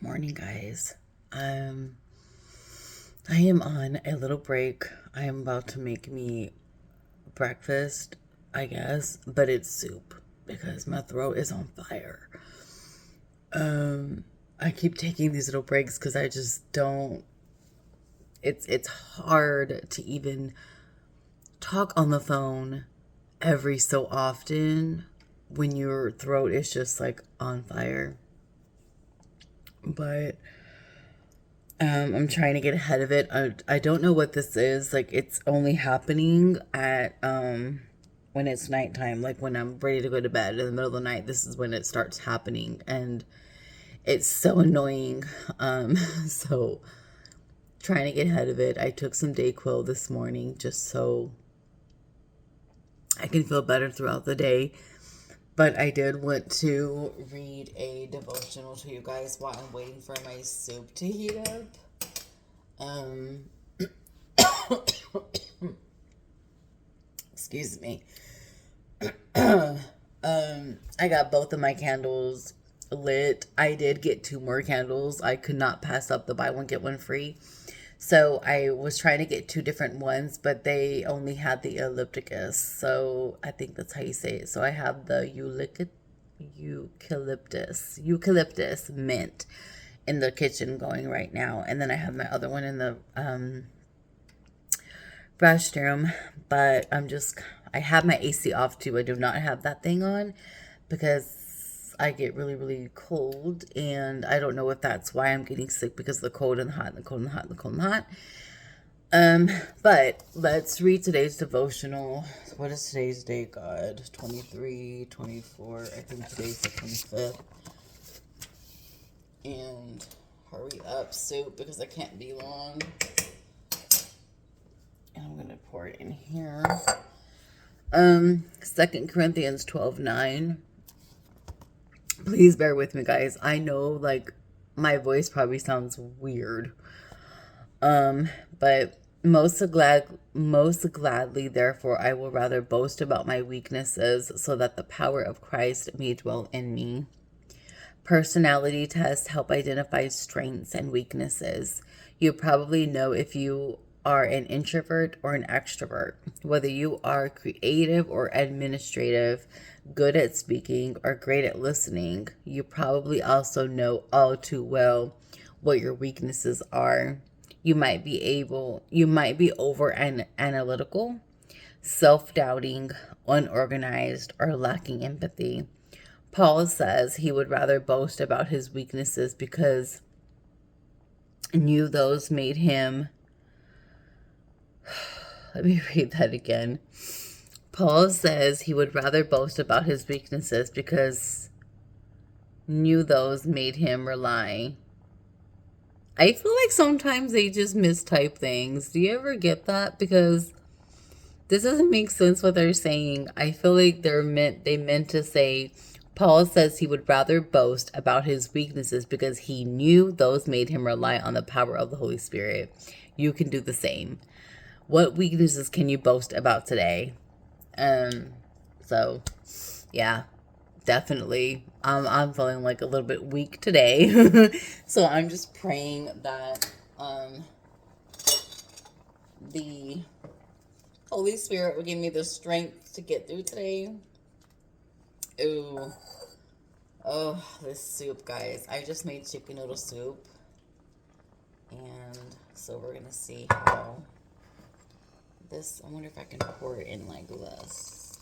Morning, guys. I am on a little break. I am about to make me breakfast, I guess, but it's soup because my throat is on fire. I keep taking these little breaks because I just don't. It's hard to even talk on the phone every so often when your throat is just like on fire. But I'm trying to get ahead of it. I don't know what this is. Like, it's only happening at when it's nighttime. Like, when I'm ready to go to bed in the middle of the night, this is when it starts happening, and it's so annoying. So trying to get ahead of it. I took some Dayquil this morning just so I can feel better throughout the day. But I did want to read a devotional to you guys while I'm waiting for my soup to heat up. Um, excuse me. I got both of my candles lit. I did get two more candles. I could not pass up the buy one get one free. So I was trying to get two different ones, but they only had the eucalyptus. So I think that's how you say it. So I have the eucalyptus mint in the kitchen going right now, and then I have my other one in the restroom. But I have my AC off too. I do not have that thing on because I get really, really cold, and I don't know if that's why I'm getting sick because of the cold and the hot and the cold and the hot and the cold and the hot. But let's read today's devotional. What is today's date, God? 23, 24. I think today's the 25th. And hurry up, soup, because I can't be long. And I'm gonna pour it in here. 2 Corinthians 12:9. Please bear with me, guys. I know, like, my voice probably sounds weird. But most gladly, therefore, I will rather boast about my weaknesses, so that the power of Christ may dwell in me. Personality tests help identify strengths and weaknesses. You probably know if you are an introvert or an extrovert, whether you are creative or administrative, good at speaking, or great at listening. You probably also know all too well what your weaknesses are. You might be over analytical, self-doubting, unorganized, or lacking empathy. Paul says he would rather boast about his weaknesses because knew those made him. Let me read that again. Paul says he would rather boast about his weaknesses because knew those made him rely. I feel like sometimes they just mistype things. Do you ever get that? Because this doesn't make sense what they're saying. I feel like they meant to say Paul says he would rather boast about his weaknesses because he knew those made him rely on the power of the Holy Spirit. You can do the same. What weaknesses can you boast about today? So yeah, definitely. I'm feeling like a little bit weak today. So I'm just praying that the Holy Spirit will give me the strength to get through today. Ooh. Oh, this soup, guys. I just made chicken noodle soup. And so we're going to see how this, I wonder if I can pour it in like this.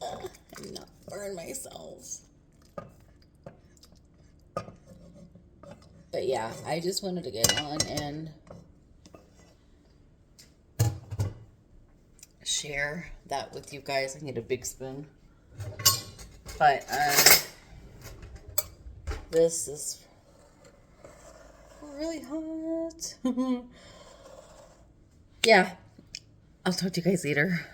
And not burn myself. But yeah, I just wanted to get on and share that with you guys. I need a big spoon. But this is really hot. Yeah, I'll talk to you guys later.